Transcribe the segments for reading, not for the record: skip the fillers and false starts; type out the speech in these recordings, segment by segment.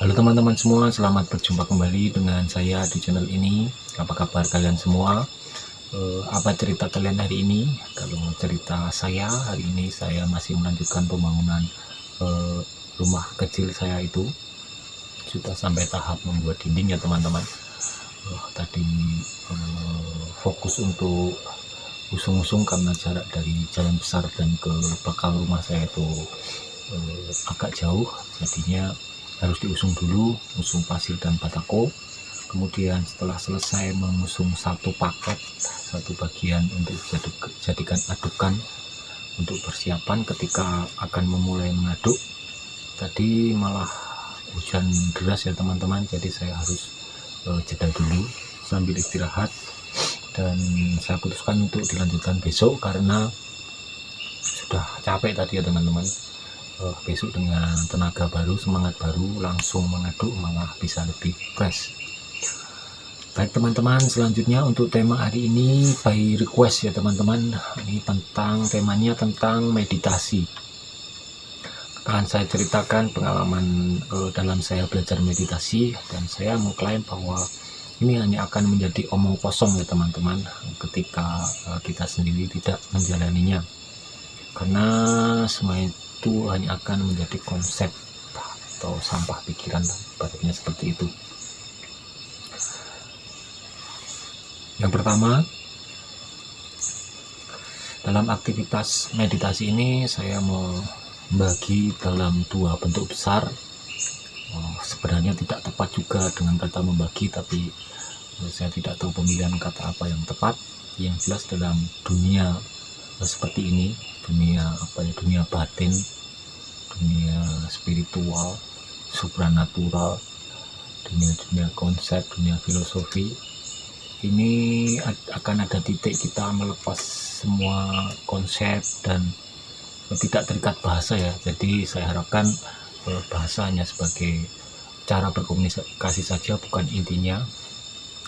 Halo teman-teman semua, selamat berjumpa kembali dengan saya di channel ini. Apa kabar kalian semua? Apa cerita kalian hari ini? Kalau cerita saya hari ini, saya masih melanjutkan pembangunan rumah kecil saya itu. Sudah sampai tahap membuat dinding ya teman-teman. Tadi fokus untuk usung-usung karena jarak dari jalan besar dan ke bakal rumah saya itu agak jauh, jadinya harus diusung dulu, usung pasir dan batako. Kemudian setelah selesai mengusung satu paket, satu bagian untuk jadikan adukan untuk persiapan ketika akan memulai mengaduk. Tadi malah hujan deras ya teman-teman, jadi saya harus jeda dulu sambil istirahat, dan saya putuskan untuk dilanjutkan besok karena sudah capek tadi ya teman-teman. Besok dengan tenaga baru, semangat baru, langsung mengaduk malah bisa lebih fresh. Baik teman-teman, selanjutnya untuk tema hari ini by request ya teman-teman. Ini temanya tentang meditasi. Akan saya ceritakan pengalaman dalam saya belajar meditasi, dan saya mengklaim bahwa ini hanya akan menjadi omong kosong ya teman-teman ketika kita sendiri tidak menjalaninya, karena semua itu hanya akan menjadi konsep atau sampah pikiran, ibaratnya seperti itu. Yang pertama, dalam aktivitas meditasi ini saya membagi dalam dua bentuk besar. Sebenarnya tidak tepat juga dengan kata membagi, tapi saya tidak tahu pemilihan kata apa yang tepat. Yang jelas dalam dunia seperti ini, dunia batin, dunia spiritual, supranatural, dunia konsep, dunia filosofi, ini akan ada titik kita melepas semua konsep dan tidak terikat bahasa ya. Jadi saya harapkan bahasa hanya sebagai cara berkomunikasi saja, bukan intinya.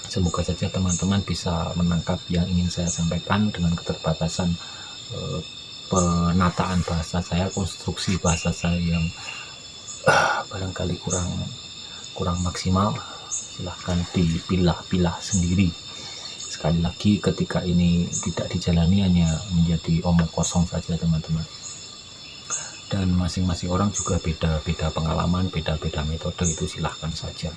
Semoga saja teman-teman bisa menangkap yang ingin saya sampaikan dengan keterbatasan penataan bahasa saya, konstruksi bahasa saya yang barangkali kurang maksimal. Silahkan dipilah-pilah sendiri. Sekali lagi, ketika ini tidak dijalani hanya menjadi omong kosong saja teman-teman. Dan masing-masing orang juga beda-beda pengalaman, beda-beda metode, itu silahkan saja.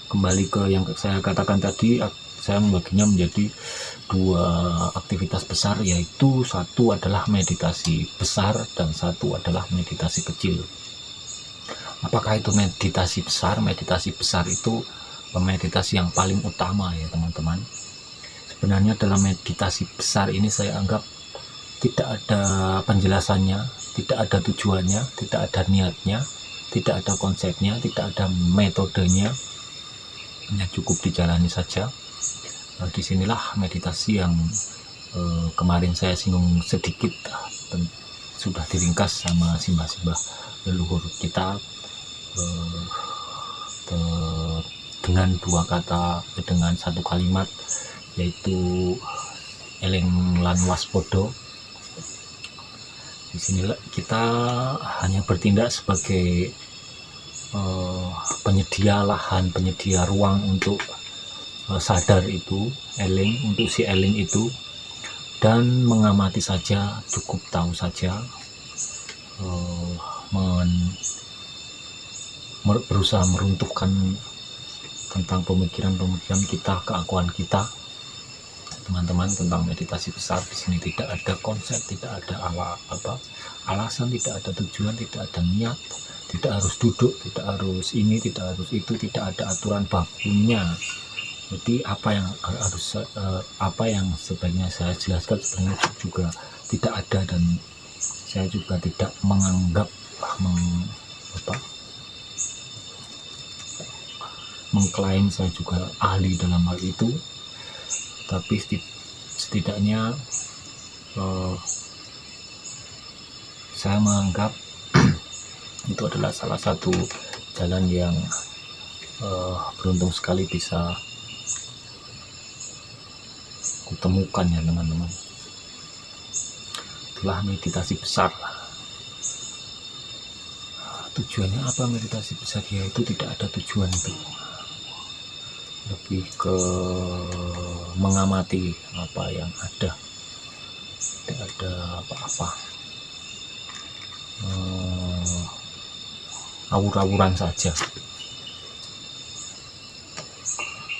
Kembali ke yang saya katakan tadi, saya membaginya menjadi dua aktivitas besar, yaitu satu adalah meditasi besar dan satu adalah meditasi kecil. Apakah itu meditasi besar? Meditasi besar itu meditasi yang paling utama ya teman-teman. Sebenarnya dalam meditasi besar ini saya anggap tidak ada penjelasannya, tidak ada tujuannya, tidak ada niatnya, tidak ada konsepnya, tidak ada metodenya, hanya cukup dijalani saja. Disinilah meditasi yang kemarin saya singgung sedikit, sudah diringkas sama simbah-simbah leluhur kita dengan dua kata, dengan satu kalimat, yaitu eling lan waspada. Di sini kita hanya bertindak sebagai penyedia lahan, penyedia ruang untuk sadar itu, eling, untuk si eling itu, dan mengamati saja, cukup tahu saja, berusaha meruntuhkan tentang pemikiran-pemikiran kita, keakuan kita teman-teman. Tentang meditasi besar di sini tidak ada konsep, tidak ada alasan, tidak ada tujuan, tidak ada niat, tidak harus duduk, tidak harus ini, tidak harus itu, tidak ada aturan bakunya. Jadi apa yang sebaiknya saya jelaskan sebenarnya juga tidak ada, dan saya juga tidak menganggap mengklaim saya juga ahli dalam hal itu, tapi setidaknya saya menganggap itu adalah salah satu jalan yang beruntung sekali bisa kutemukan ya teman-teman. Itulah meditasi besar. Tujuannya apa meditasi besar? Ya itu tidak ada tujuan, itu lebih ke mengamati apa yang ada, tidak ada apa-apa, awur-awuran saja.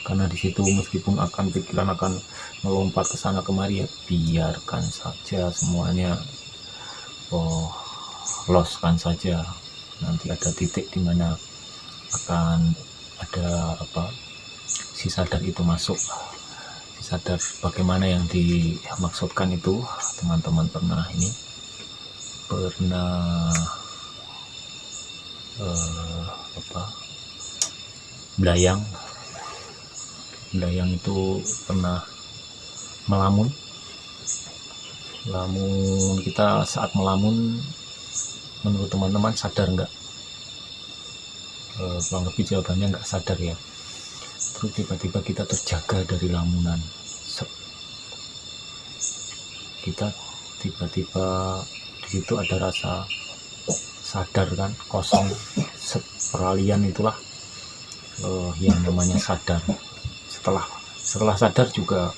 Karena di situ meskipun pikiran akan melompat ke sana kemari, ya biarkan saja semuanya, loskan saja. Nanti ada titik di mana akan ada si sadar itu masuk. Si sadar bagaimana yang dimaksudkan itu, teman-teman pernah belayang itu pernah melamun. Kita saat melamun, menurut teman-teman sadar nggak? Kurang lebih jawabannya nggak sadar ya. Terus tiba-tiba kita terjaga dari lamunan. Kita tiba-tiba di situ ada rasa sadar kan, kosong, peralihan itulah yang namanya sadar. Setelah sadar juga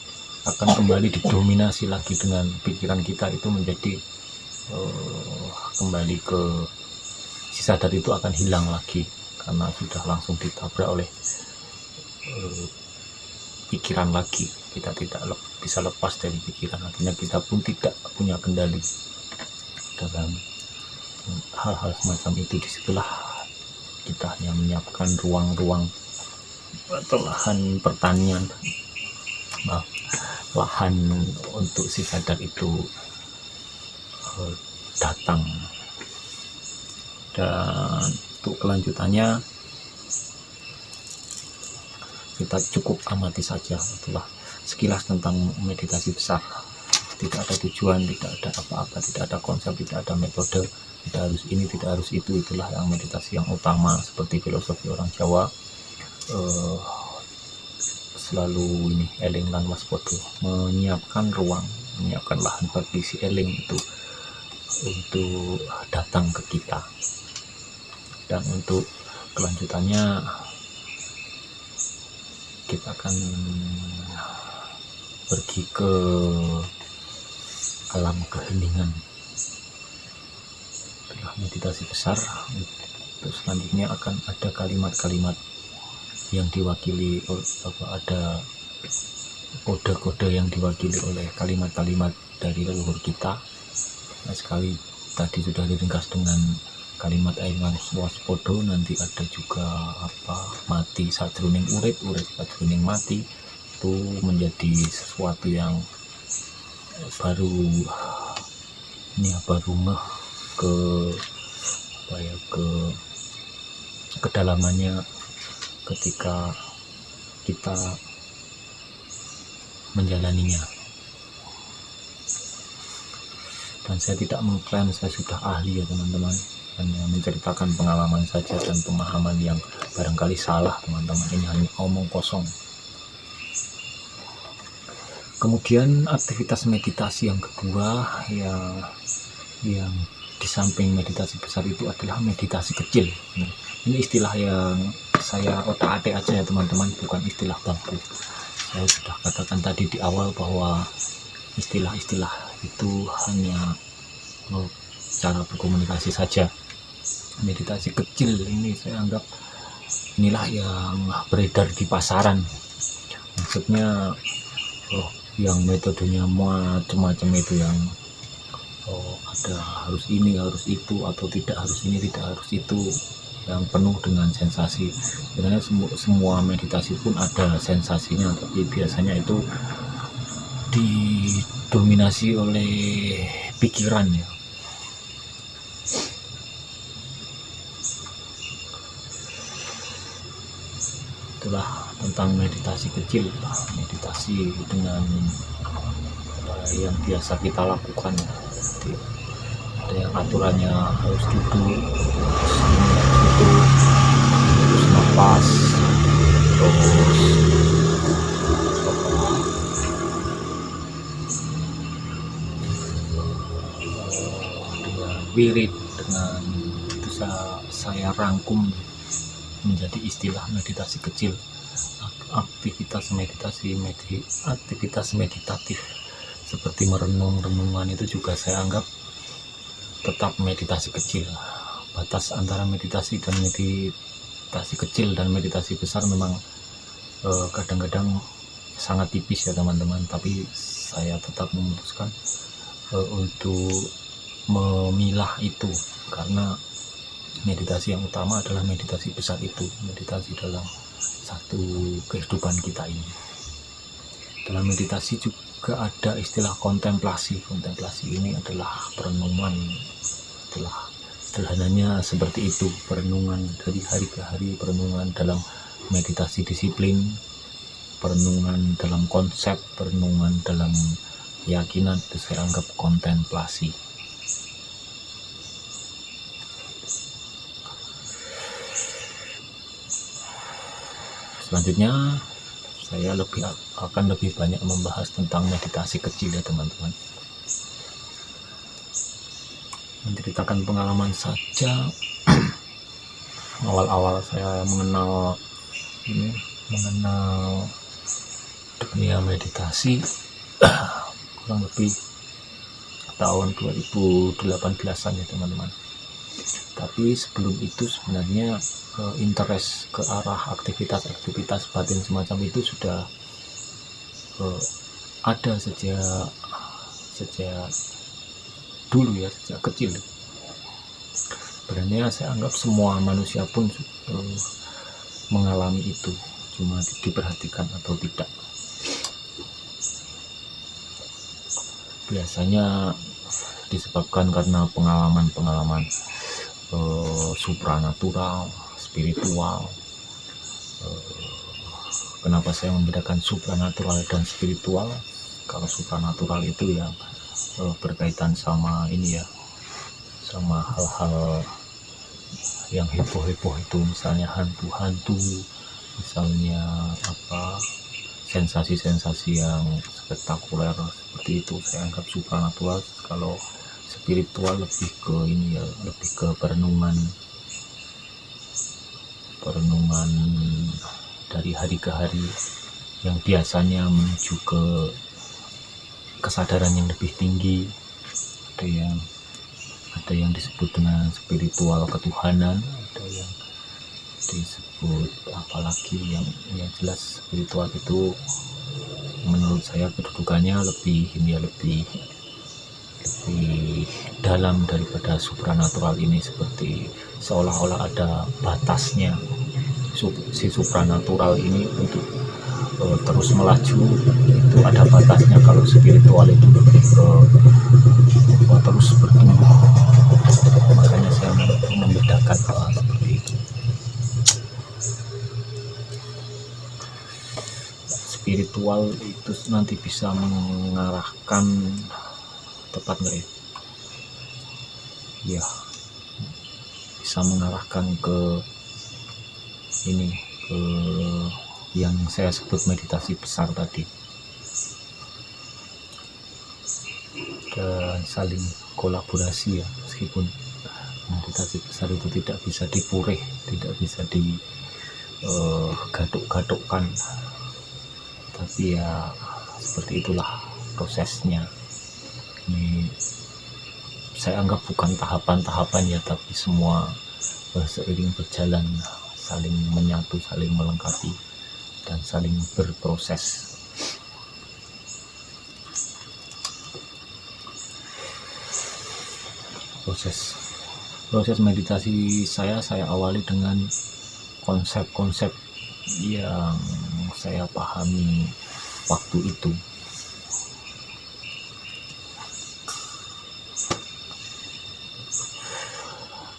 akan kembali didominasi lagi dengan pikiran kita, itu menjadi kembali ke si sadar itu akan hilang lagi karena sudah langsung ditabrak oleh pikiran lagi. Kita tidak bisa lepas dari pikiran, artinya kita pun tidak punya kendali dalam hal-hal semacam itu. Disitulah kita hanya menyiapkan ruang-ruang atau lahan untuk si sadar itu datang. Dan untuk kelanjutannya kita cukup amati saja. Itulah sekilas tentang meditasi besar. Tidak ada tujuan, tidak ada apa-apa, tidak ada konsep, tidak ada metode, tidak harus ini, tidak harus itu. Itulah yang meditasi yang utama, seperti filosofi orang Jawa, selalu eling lan waspada, menyiapkan ruang, menyiapkan lahan bagi si eling itu untuk datang ke kita. Dan untuk kelanjutannya kita akan pergi ke alam keheningan. Setelah meditasi besar, terus selanjutnya akan ada kalimat-kalimat yang diwakili ada kode-kode yang diwakili oleh kalimat-kalimat dari leluhur kita. Nah, sekali tadi sudah diringkas dengan kalimat ayeman waspada, nanti ada juga mati sajroning urip sajroning mati. Itu menjadi sesuatu yang baru ke kedalamannya ketika kita menjalaninya. Dan saya tidak mengklaim saya sudah ahli ya teman-teman, hanya menceritakan pengalaman saja dan pemahaman yang barangkali salah teman-teman. Ini hanya omong kosong. Kemudian aktivitas meditasi yang kedua yang di samping meditasi besar itu adalah meditasi kecil. Ini istilah yang saya otak-atik aja ya teman-teman, bukan istilah baku. Saya sudah katakan tadi di awal bahwa istilah-istilah itu hanya cara berkomunikasi saja. Meditasi kecil ini saya anggap inilah yang beredar di pasaran. Maksudnya yang metodenya macam-macam itu, yang ada harus ini harus itu, atau tidak harus ini tidak harus itu, yang penuh dengan sensasi. Sebenarnya semua meditasi pun ada sensasinya, tapi biasanya itu didominasi oleh pikiran ya. Itulah tentang meditasi kecil, meditasi dengan yang biasa kita lakukan. Jadi, ada yang aturannya harus duduk, terus nafas, terus dengan wirid, dengan itu bisa saya rangkum menjadi istilah meditasi kecil. Aktivitas meditatif seperti renungan itu juga saya anggap tetap meditasi kecil. Batas antara meditasi kecil dan meditasi besar memang kadang-kadang sangat tipis ya teman-teman, tapi saya tetap memutuskan untuk memilah itu, karena meditasi yang utama adalah meditasi besar itu, meditasi dalam satu kehidupan kita ini. Dalam meditasi juga ada istilah kontemplasi. Kontemplasi ini adalah perenungan, sederhananya seperti itu, perenungan dari hari ke hari, perenungan dalam meditasi disiplin, perenungan dalam konsep, perenungan dalam keyakinan, itu saya anggap kontemplasi. Selanjutnya saya akan lebih banyak membahas tentang meditasi kecil ya teman-teman. Menceritakan pengalaman saja. Awal-awal saya mengenal dunia meditasi kurang lebih tahun 2018an ya teman-teman. Tapi sebelum itu sebenarnya interest ke arah aktivitas batin semacam itu sudah ada sejak dulu ya, sejak kecil. Sebenarnya saya anggap semua manusia pun mengalami itu, cuma diperhatikan atau tidak. Biasanya disebabkan karena pengalaman supranatural, spiritual. Kenapa saya membedakan supranatural dan spiritual? Kalau supranatural itu yang berkaitan sama ini ya, sama hal-hal yang heboh-heboh itu, misalnya hantu-hantu, misalnya sensasi-sensasi yang spektakuler seperti itu, saya anggap supranatural. Kalau spiritual lebih ke ini ya, lebih ke perenungan dari hari ke hari, yang biasanya menuju ke kesadaran yang lebih tinggi. Ada yang disebut dengan spiritual ketuhanan, ada yang disebut apalagi yang jelas spiritual itu menurut saya kedudukannya lebih dalam daripada supranatural ini, seperti seolah-olah ada batasnya. Si supranatural ini untuk terus melaju itu ada batasnya, kalau spiritual itu lebih ke terus bertumbuh. Makanya saya membedakan seperti itu. Spiritual itu nanti bisa mengarahkan, tepat nggak ya? Ya, bisa mengarahkan ke ini, ke yang saya sebut meditasi besar tadi, dan saling kolaborasi ya. Meskipun meditasi besar itu tidak bisa dipurih, tidak bisa digaduk-gadukkan, tapi ya seperti itulah prosesnya. Ini saya anggap bukan tahapan-tahapan ya, tapi semua seiring berjalan, saling menyatu, saling melengkapi, dan saling berproses. Proses meditasi saya awali dengan konsep-konsep yang saya pahami waktu itu.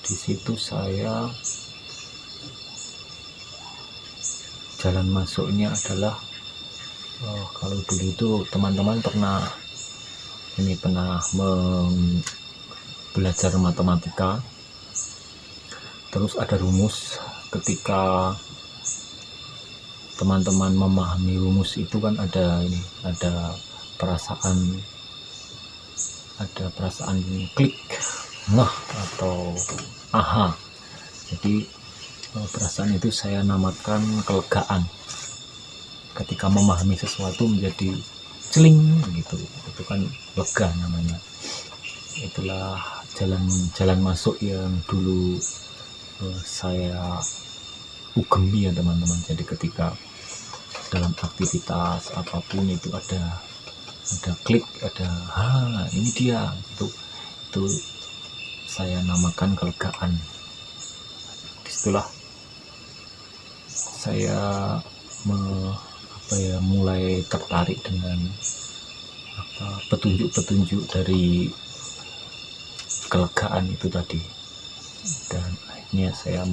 Di situ saya jalan masuknya adalah kalau dulu itu teman-teman pernah belajar matematika, terus ada rumus. Ketika teman-teman memahami rumus itu kan ada perasaan klik, nah, atau aha Jadi perasaan itu saya namakan kelegaan. Ketika memahami sesuatu menjadi celing gitu, itu kan lega namanya. Itulah jalan masuk yang dulu saya ugemi ya teman-teman. Jadi ketika dalam aktivitas apapun itu ada klik, ada ini dia, itu saya namakan kelegaan. Disitulah saya mulai tertarik dengan petunjuk-petunjuk dari kelegaan itu tadi, dan akhirnya saya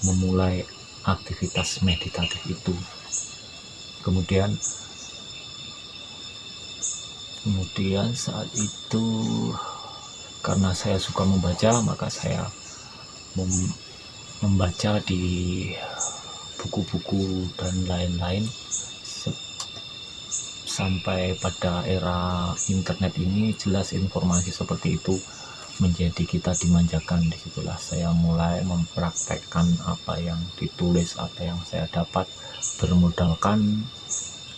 memulai aktivitas meditatif itu. Kemudian saat itu karena saya suka membaca, maka saya membaca di buku-buku dan lain-lain sampai pada era internet ini. Jelas informasi seperti itu menjadi kita dimanjakan. Disitulah saya mulai mempraktekkan apa yang ditulis, apa yang saya dapat, bermodalkan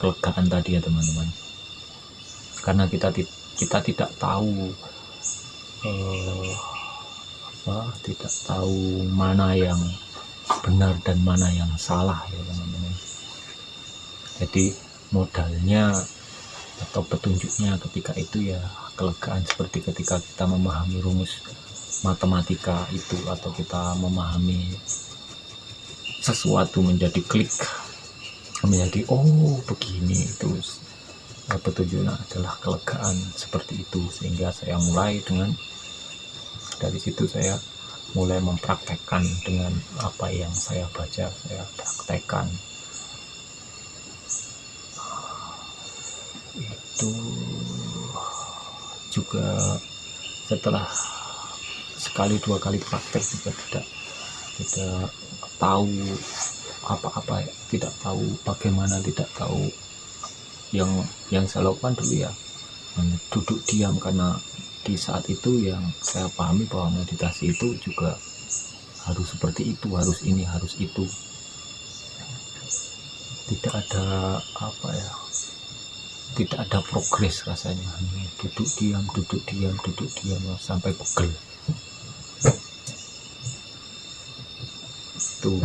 kelegaan tadi ya teman-teman. Karena kita tidak tahu tidak tahu mana yang benar dan mana yang salah ya teman-teman. Jadi modalnya atau petunjuknya ketika itu ya kelegaan, seperti ketika kita memahami rumus matematika itu, atau kita memahami sesuatu menjadi klik, menjadi oh begini, itu petunjuknya adalah kelegaan seperti itu. Sehingga saya mulai dari situ saya mulai mempraktekkan dengan apa yang saya baca, saya praktekkan. Itu juga setelah sekali dua kali praktek juga tidak tahu apa-apa, tidak tahu bagaimana, tidak tahu. Yang saya lakukan dulu ya duduk diam, karena di saat itu yang saya pahami bahwa meditasi itu juga harus seperti itu, harus ini, harus itu. Tidak ada tidak ada progres rasanya, duduk diam sampai pegel. Tuh,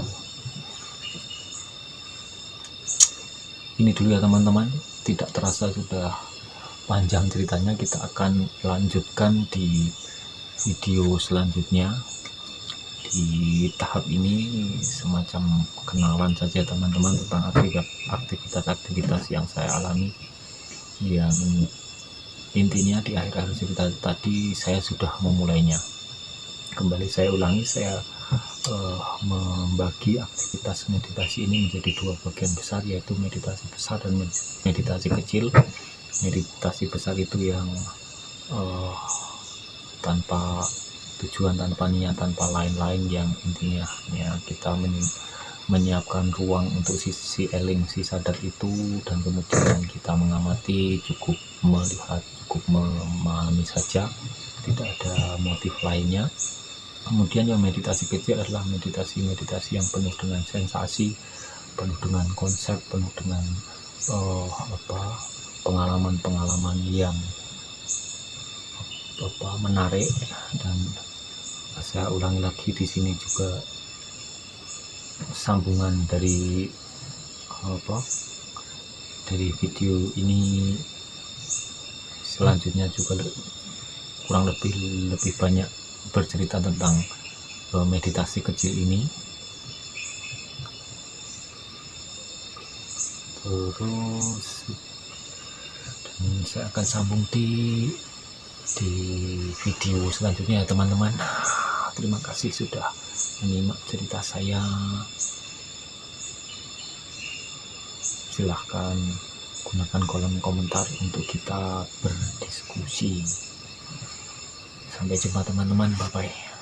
ini dulu ya teman-teman, tidak terasa sudah panjang ceritanya. Kita akan lanjutkan di video selanjutnya. Di tahap ini semacam kenalan saja teman-teman tentang aktivitas yang saya alami, yang intinya di akhir cerita tadi saya sudah memulainya. Kembali saya ulangi, saya membagi aktivitas meditasi ini menjadi dua bagian besar, yaitu meditasi besar dan meditasi kecil. Meditasi besar itu yang tanpa tujuan, tanpa niat, tanpa lain-lain, yang intinya ya kita menyiapkan ruang untuk si eling, si sadar itu, dan kemudian kita mengamati, cukup melihat, cukup memahami saja, tidak ada motif lainnya. Kemudian yang meditasi kecil adalah meditasi yang penuh dengan sensasi, penuh dengan konsep, penuh dengan pengalaman-pengalaman yang menarik. Dan saya ulangi lagi di sini juga sambungan dari video ini selanjutnya juga kurang lebih banyak bercerita tentang meditasi kecil ini. Terus saya akan sambung di video selanjutnya ya teman-teman. Terima kasih sudah menyimak cerita saya. Silahkan gunakan kolom komentar untuk kita berdiskusi. Sampai jumpa teman-teman, bye bye.